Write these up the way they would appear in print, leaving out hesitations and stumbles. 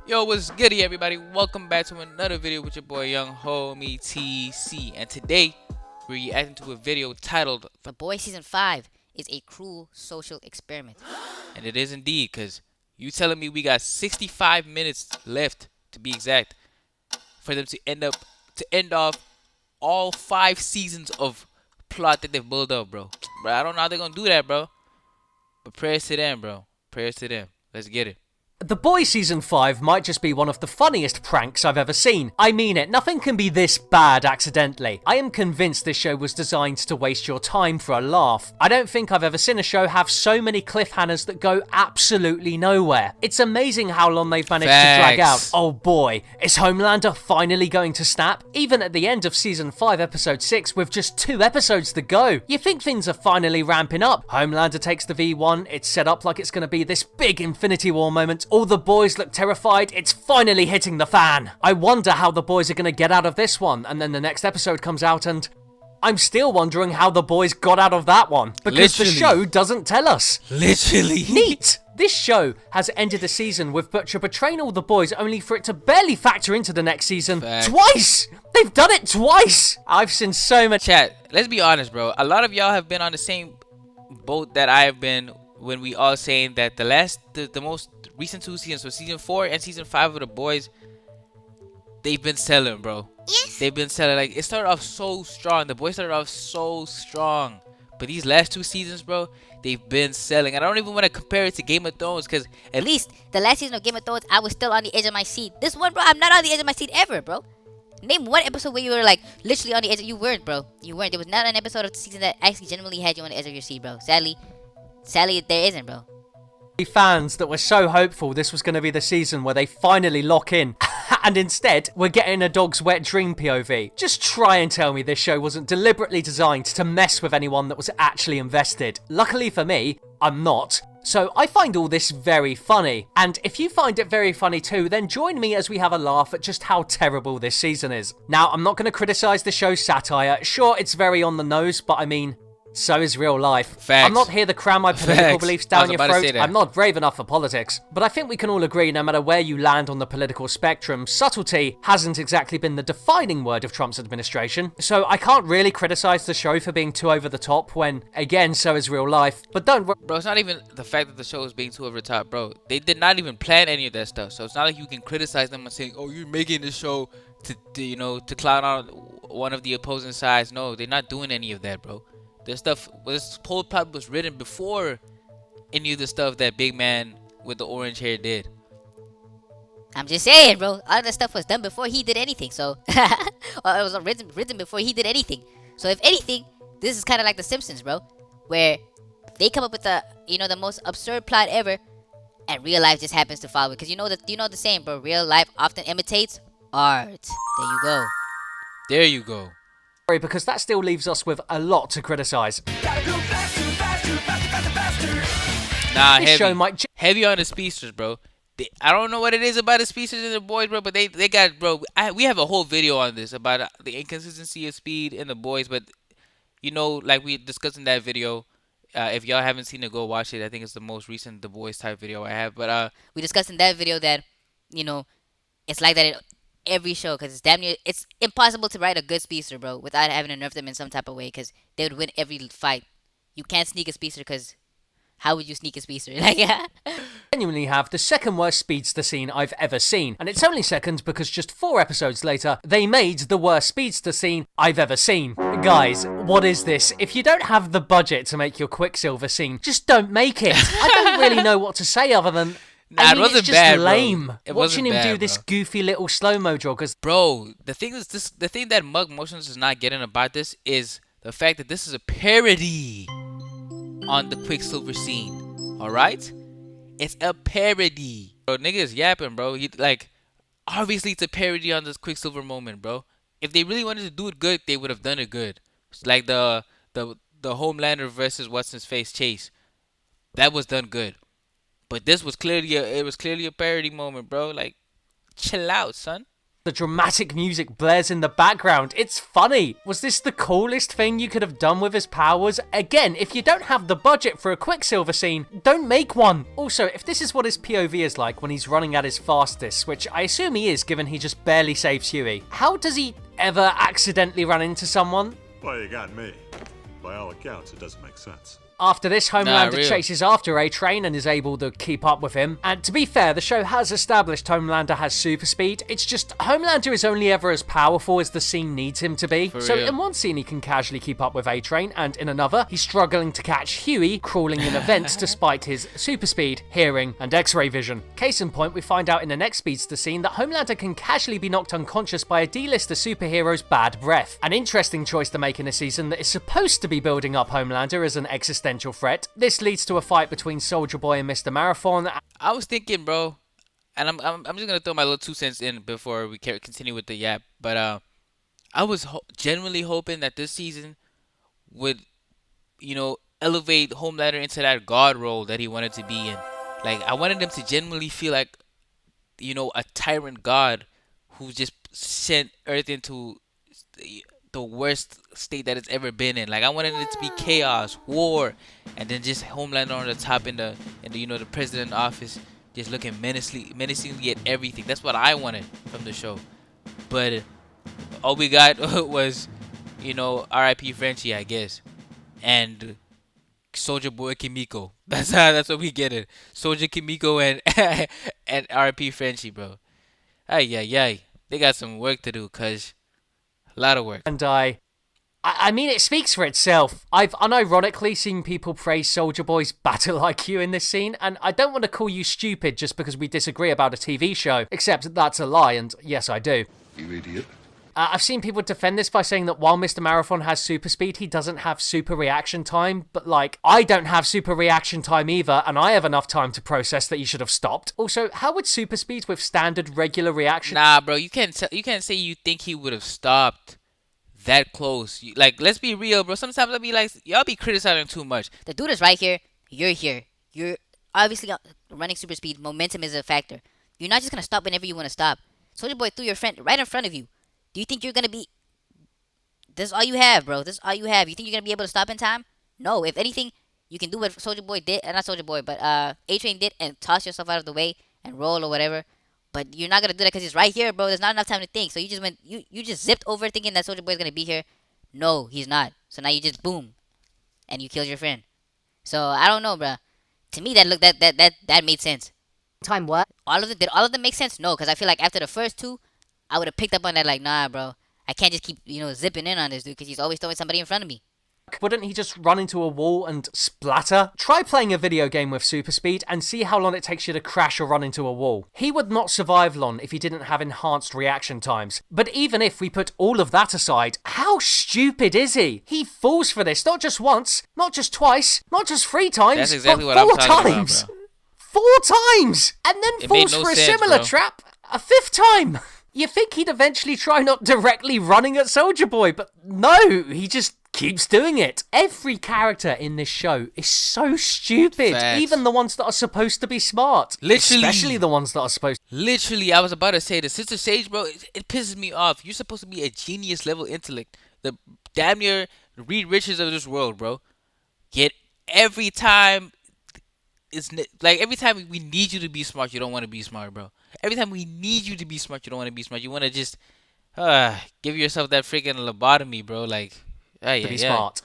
Yo, what's goody, everybody? Welcome back to another video with your boy Young Homie TC. And today, we're reacting to a video titled, The Boys Season 5 is a cruel social experiment. and it is indeed, because you telling me we got 65 minutes left, to be exact, for them to end off all 5 seasons of plot that they've built up, bro. Bro, I don't know how they're gonna do that, bro. But prayers to them, bro. Prayers to them. Let's get it. The Boys Season 5 might just be one of the funniest pranks I've ever seen. I mean it, nothing can be this bad accidentally. I am convinced this show was designed to waste your time for a laugh. I don't think I've ever seen a show have so many cliffhangers that go absolutely nowhere. It's amazing how long they've managed to drag out. Oh boy, is Homelander finally going to snap? Even at the end of Season 5 Episode 6 with just 2 episodes to go, you think things are finally ramping up. Homelander takes the V1, it's set up like it's going to be this big Infinity War moment. All the boys look terrified, it's finally hitting the fan. I wonder how the boys are going to get out of this one, and then the next episode comes out and I'm still wondering how the boys got out of that one, because the show doesn't tell us. Literally. Neat! This show has ended a season with Butcher betraying all the boys only for it to barely factor into the next season. Twice! They've done it twice! I've seen so much. Chat, let's be honest, bro. A lot of y'all have been on the same boat that I have been when we all saying that the most recent 2 seasons, so season 4 and season 5 of The Boys, they've been selling, bro. Yes. They've been selling. Like, it started off so strong. The Boys started off so strong. But these last 2 seasons, bro, they've been selling. And I don't even want to compare it to Game of Thrones, because at least the last season of Game of Thrones, I was still on the edge of my seat. This one, bro, I'm not on the edge of my seat ever, bro. Name one episode where you were like literally on the edge. You weren't, bro. You weren't. There was not an episode of the season that actually genuinely had you on the edge of your seat, bro. Sadly, there isn't, bro. Fans that were so hopeful this was going to be the season where they finally lock in. And instead, we're getting a dog's wet dream POV. Just try and tell me this show wasn't deliberately designed to mess with anyone that was actually invested. Luckily for me, I'm not. So I find all this very funny. And if you find it very funny too, then join me as we have a laugh at just how terrible this season is. Now, I'm not going to criticise the show's satire. Sure, it's very on the nose, but I mean, so is real life. Facts. I'm not here to cram my political beliefs down your throat. I'm not brave enough for politics. But I think we can all agree, no matter where you land on the political spectrum, subtlety hasn't exactly been the defining word of Trump's administration. So I can't really criticize the show for being too over the top when, again, so is real life. But don't worry. Bro, it's not even the fact that the show is being too over the top, bro. They did not even plan any of that stuff. So it's not like you can criticize them and saying, oh, you're making this show to clown out one of the opposing sides. No, they're not doing any of that, bro. This whole plot was written before any of the stuff that big man with the orange hair did. I'm just saying, bro. All of that stuff was done before he did anything, so or it was written before he did anything. So if anything, this is kind of like The Simpsons, bro, where they come up with the most absurd plot ever, and real life just happens to follow. Because you know the saying, bro. Real life often imitates art. There you go. There you go. Because that still leaves us with a lot to criticize. Nah, heavy on the speedsters, bro. I don't know what it is about the speedsters and the boys, bro, but they got, bro. We have a whole video on this about the inconsistency of speed in the boys, but like we discussed in that video. If y'all haven't seen it, go watch it. I think it's the most recent The Boys type video I have. But we discussed in that video that it's like that in every show, because it's impossible to write a good speedster, bro, without having to nerf them in some type of way, because they would win every fight. You can't sneak a speedster, because how would you sneak a speedster? Genuinely have the second worst speedster scene I've ever seen, and it's only second because just 4 episodes later they made the worst speedster scene I've ever seen. Guys, what is this? If you don't have the budget to make your Quicksilver scene, just don't make it. I don't really know what to say other than it wasn't it's just bad, lame. Bro. It Watching him do bad, this bro. goofy little slow-mo joggers. Bro, the thing that Mug Motions is not getting about this is the fact that this is a parody on the Quicksilver scene. Alright? It's a parody. Bro, niggas yapping, bro. Obviously it's a parody on this Quicksilver moment, bro. If they really wanted to do it good, they would have done it good. It's like the Homelander versus what's his face chase. That was done good. But this was clearly a parody moment, bro. Like, chill out, son. The dramatic music blares in the background. It's funny. Was this the coolest thing you could have done with his powers? Again, if you don't have the budget for a Quicksilver scene, don't make one. Also, if this is what his POV is like when he's running at his fastest, which I assume he is given he just barely saves Huey, how does he ever accidentally run into someone? Well, you got me. By all accounts, it doesn't make sense. After this, Homelander real. chases after A-Train and is able to keep up with him. And to be fair, the show has established Homelander has super speed. It's just Homelander is only ever as powerful as the scene needs him to be. For So real. in one scene, he can casually keep up with A-Train, and in another, he's struggling to catch Huey crawling in events despite his super speed, hearing, and X-ray vision. Case in point, we find out in the next Speedster scene that Homelander can casually be knocked unconscious by a D-lister superhero's bad breath. An interesting choice to make in a season that is supposed to be building up Homelander as an existential threat. This leads to a fight between Soldier Boy and Mr. Marathon. I was thinking, bro, and I'm just gonna throw my little 2 cents in before we continue with the yap. But I was genuinely hoping that this season would, elevate Homelander into that god role that he wanted to be in. Like, I wanted him to genuinely feel like, a tyrant god who just sent Earth into the worst state that it's ever been in. Like, I wanted it to be chaos, war, and then just Homelander on the top in the the president office, just looking menacingly at everything. That's what I wanted from the show. But all we got was, R.I.P. Frenchie, I guess, and Soldier Boy Kimiko. That's what we get it. Soldier Kimiko and and R.I.P. Frenchie, bro. Ay. They got some work to do, cuz. A lot of work. And I mean, it speaks for itself. I've unironically seen people praise Soldier Boy's battle IQ in this scene, and I don't want to call you stupid just because we disagree about a TV show, except that's a lie, and yes, I do. You idiot. I've seen people defend this by saying that while Mr. Marathon has super speed, he doesn't have super reaction time, but I don't have super reaction time either, and I have enough time to process that you should have stopped. Also, how would super speed with standard regular reaction... Nah, bro, you can't say you think he would have stopped that close. Let's be real, bro. Sometimes I'll be like, y'all be criticizing too much. The dude is right here. You're here. You're obviously running super speed. Momentum is a factor. You're not just gonna stop whenever you want to stop. Soldier Boy threw your friend right in front of you. Do you think you're gonna be? This is all you have, bro. This is all you have. You think you're gonna be able to stop in time? No. If anything, you can do what Soldier Boy did, not Soldier Boy, but A-Train did, and toss yourself out of the way and roll or whatever. But you're not gonna do that because he's right here, bro. There's not enough time to think. So you just went, you just zipped over thinking that Soldier Boy is gonna be here. No, he's not. So now you just boom, and you killed your friend. So I don't know, bro. To me, that made sense. Time what? Did all of them make sense? No, because I feel like after the first two, I would have picked up on that. Like, nah, bro. I can't just keep zipping in on this dude because he's always throwing somebody in front of me. Wouldn't he just run into a wall and splatter? Try playing a video game with super speed and see how long it takes you to crash or run into a wall. He would not survive long if he didn't have enhanced reaction times. But even if we put all of that aside, how stupid is he? He falls for this not just once, not just twice, not just 3 times, That's exactly but what I'm 4 talking times. about, bro. 4 times! And then It falls made no for a sense, similar bro. trap a 5th time! You think he'd eventually try not directly running at Soldier Boy, but no, he just keeps doing it. Every character in this show is so stupid, Facts. even the ones that are supposed to be smart. Literally. Especially the ones that are supposed Literally, I was about to say the Sister Sage, bro. It pisses me off. You're supposed to be a genius level intellect, the damn near Reed Richards of this world, bro. Yet every time every time we need you to be smart, you don't want to be smart, bro. Every time we need you to be smart, you don't want to be smart. You want to just give yourself that freaking lobotomy, bro. to be smart.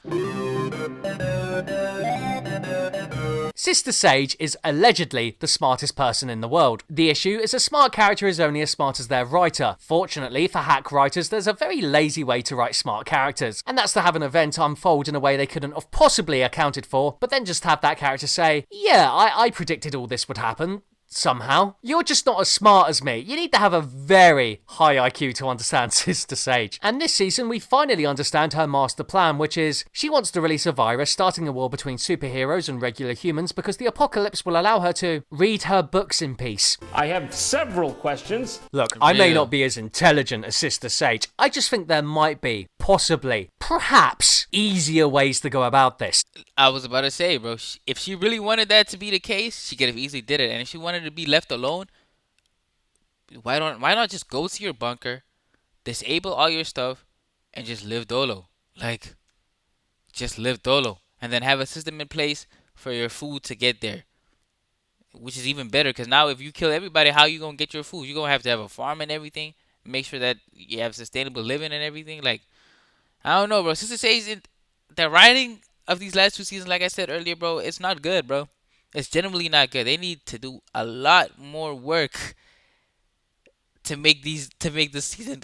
Sister Sage is allegedly the smartest person in the world. The issue is a smart character is only as smart as their writer. Fortunately for hack writers, there's a very lazy way to write smart characters, and that's to have an event unfold in a way they couldn't have possibly accounted for, but then just have that character say, yeah, I predicted all this would happen. Somehow. You're just not as smart as me. You need to have a very high IQ to understand Sister Sage. And this season, we finally understand her master plan, which is she wants to release a virus starting a war between superheroes and regular humans because the apocalypse will allow her to read her books in peace. I have several questions. Look, I may Yeah. not be as intelligent as Sister Sage. I just think there might be, possibly, perhaps, easier ways to go about this. I was about to say, bro, if she really wanted that to be the case, she could have easily did it. And if she wanted to be left alone, why not just go to your bunker, disable all your stuff, and just live dolo? Like, just live dolo, and then have a system in place for your food to get there, which is even better. Because now if you kill everybody, how you gonna get your food? You gonna have to have a farm and everything. Make sure that you have sustainable living and everything. Like, I don't know, bro. Sister says the writing of these last 2 seasons, like I said earlier, bro, it's not good, bro. It's genuinely not good. They need to do a lot more work to make this season.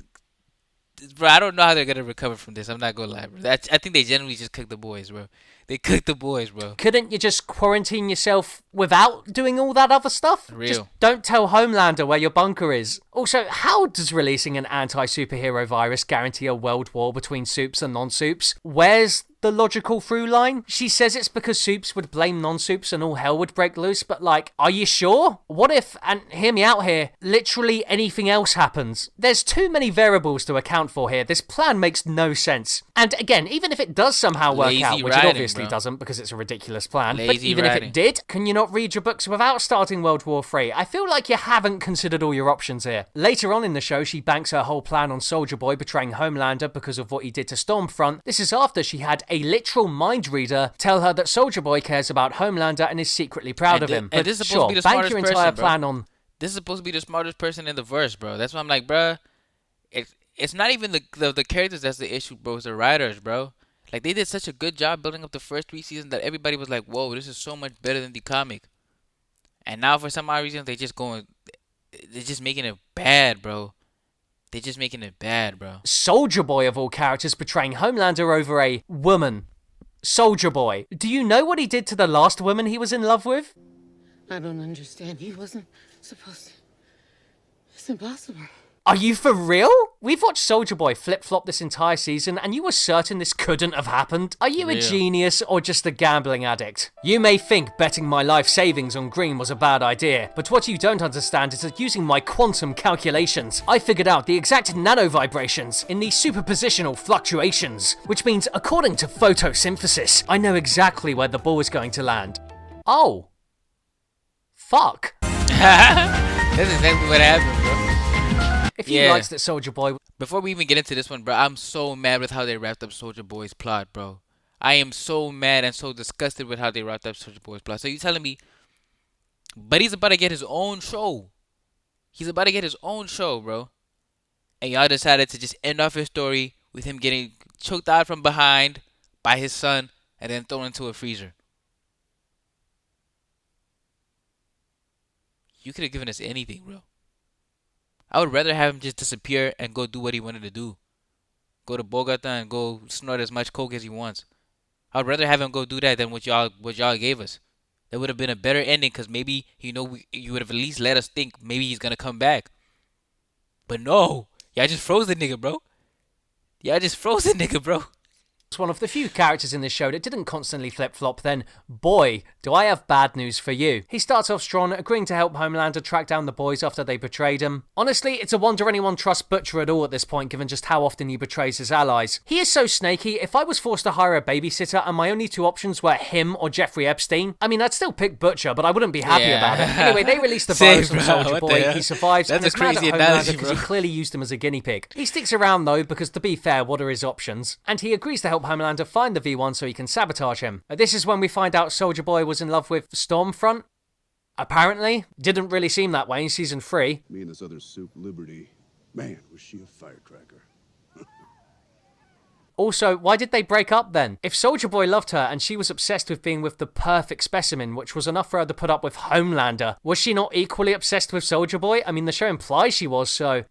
Bro, I don't know how they're gonna recover from this. I'm not gonna lie, bro. I think they generally just cooked the boys, bro. They cooked the boys, bro. Couldn't you just quarantine yourself without doing all that other stuff? Real. Just don't tell Homelander where your bunker is. Also, how does releasing an anti-superhero virus guarantee a world war between supes and non-supes? Where's the logical through line? She says it's because supes would blame non-supes and all hell would break loose, but like, are you sure? What if, and hear me out here, literally anything else happens? There's too many variables to account for here. This plan makes no sense. And again, even if it does somehow work Lazy out, which writing, it obviously bro. doesn't because it's a ridiculous plan, but Lazy even if writing. it did, can you not read your books without starting World War III? I feel like you haven't considered all your options here. Later on in the show, she banks her whole plan on Soldier Boy betraying Homelander because of what he did to Stormfront. This is after she had a literal mind reader tell her that Soldier Boy cares about Homelander and is secretly proud of him. And But this is supposed sure, to be the bank smartest your entire person, bro. plan on... This is supposed to be the smartest person in the verse, bro. That's why I'm like, bro. It's not even the characters that's the issue, bro. It's the writers, bro. Like, they did such a good job building up the first 3 seasons that everybody was like, whoa, this is so much better than the comic. And now for some odd reason they're just making it bad, bro. They're just making it bad, bro. Soldier Boy of all characters betraying Homelander over a woman. Soldier Boy. Do you know what he did to the last woman he was in love with? I don't understand. He wasn't supposed to. It's impossible. Are you for real? We've watched Soldier Boy flip-flop this entire season and you were certain this couldn't have happened? Are you a Real. genius or just a gambling addict? You may think betting my life savings on green was a bad idea, but what you don't understand is that using my quantum calculations, I figured out the exact nanovibrations in the superpositional fluctuations, which means according to photosynthesis, I know exactly where the ball is going to land. Oh. Fuck. That's exactly what happened, bro. If he Yeah. likes that Soldier Boy... Before we even get into this one, bro, I'm so mad with how they wrapped up Soldier Boy's plot, bro. I am so mad and so disgusted with how they wrapped up Soldier Boy's plot. So you telling me, but he's about to get his own show. He's about to get his own show, bro. And y'all decided to just end off his story with him getting choked out from behind by his son and then thrown into a freezer. You could have given us anything, bro. I would rather have him just disappear and go do what he wanted to do. Go to Bogota and go snort as much coke as he wants. I would rather have him go do that than what y'all gave us. That would have been a better ending because maybe, you would have at least let us think maybe he's going to come back. But no. Y'all just froze the nigga, bro. Y'all just froze the nigga, bro. One of the few characters in this show that didn't constantly flip-flop, then boy, do I have bad news for you. He starts off strong, agreeing to help Homelander track down the boys after they betrayed him. Honestly, it's a wonder anyone trusts Butcher at all at this point, given just how often he betrays his allies. He is so snaky, if I was forced to hire a babysitter and my only two options were him or Jeffrey Epstein, I mean, I'd still pick Butcher, but I wouldn't be happy Yeah. about it. Anyway, they release the Same, virus on bro. Soldier What the Boy, hell? he survives, That's and a is mad at crazy Homelander analogy, because he bro. clearly used him as a guinea pig. He sticks around though, because to be fair, what are his options? And he agrees to help Homelander find the V1 so he can sabotage him. This is when we find out Soldier Boy was in love with Stormfront. Apparently, didn't really seem that way in season 3. Me and this other soup, Liberty. Man, was she a firecracker. Also, why did they break up then? If Soldier Boy loved her and she was obsessed with being with the perfect specimen, which was enough for her to put up with Homelander, was she not equally obsessed with Soldier Boy? I mean, the show implies she was, so...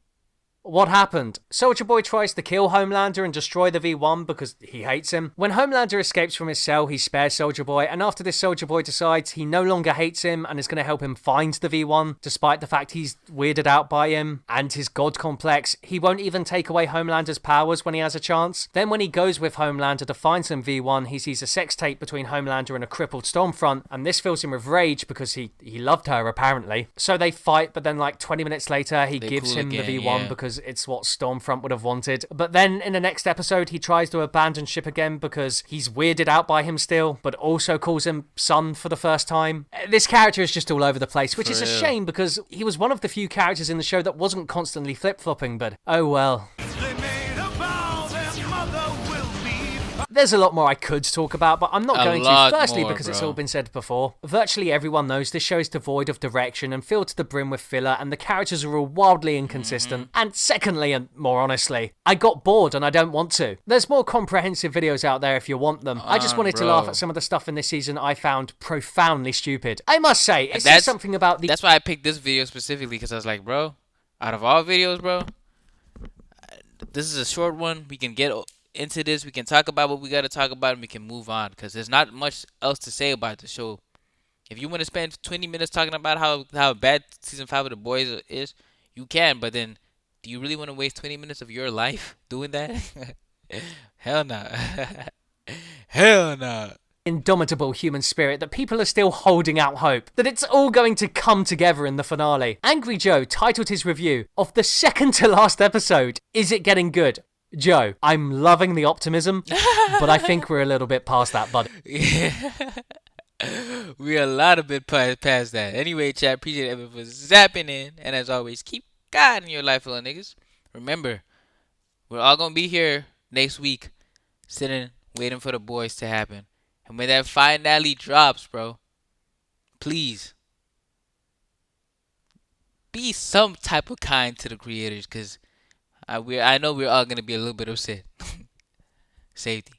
What happened? Soldier Boy tries to kill Homelander and destroy the V1 because he hates him. When Homelander escapes from his cell, he spares Soldier Boy, and after this, Soldier Boy decides he no longer hates him and is going to help him find the V1, despite the fact he's weirded out by him and his god complex. He won't even take away Homelander's powers when he has a chance. Then when he goes with Homelander to find some V1, he sees a sex tape between Homelander and a crippled Stormfront, and this fills him with rage because he loved her, apparently. So they fight, but then like 20 minutes later, he They gives cool him the again, V1 yeah. because because it's what Stormfront would have wanted. But then in the next episode, he tries to abandon ship again because he's weirded out by him still, but also calls him son for the first time. This character is just all over the place, which is a shame because he was one of the few characters in the show that wasn't constantly flip-flopping, but oh well. There's a lot more I could talk about, but I'm not going to. Firstly, because it's all been said before. Virtually everyone knows this show is devoid of direction and filled to the brim with filler, and the characters are all wildly inconsistent. And secondly, and more honestly, I got bored and I don't want to. There's more comprehensive videos out there if you want them. I just wanted to laugh at some of the stuff in this season I found profoundly stupid. I must say, it says something about the... That's why I picked this video specifically, because I was like, bro, out of all videos, bro, this is a short one. We can get into this, we can talk about what we got to talk about, and we can move on, because there's not much else to say about the show. If you want to spend 20 minutes talking about how bad season 5 of The Boys is, you can, but then do you really want to waste 20 minutes of your life doing that? Hell no. Hell no. Indomitable human spirit that people are still holding out hope that it's all going to come together in the finale. Angry Joe titled his review of the second to last episode, "Is it getting good?" Joe, I'm loving the optimism, but I think we're a little bit past that, buddy. We're a lot of bit past that. Anyway, chat, appreciate everyone for zapping in. And as always, keep God in your life, little niggas. Remember, we're all going to be here next week, sitting, waiting for The Boys to happen. And when that finale drops, bro, please be some type of kind to the creators, because I know we're all going to be a little bit upset. Safety.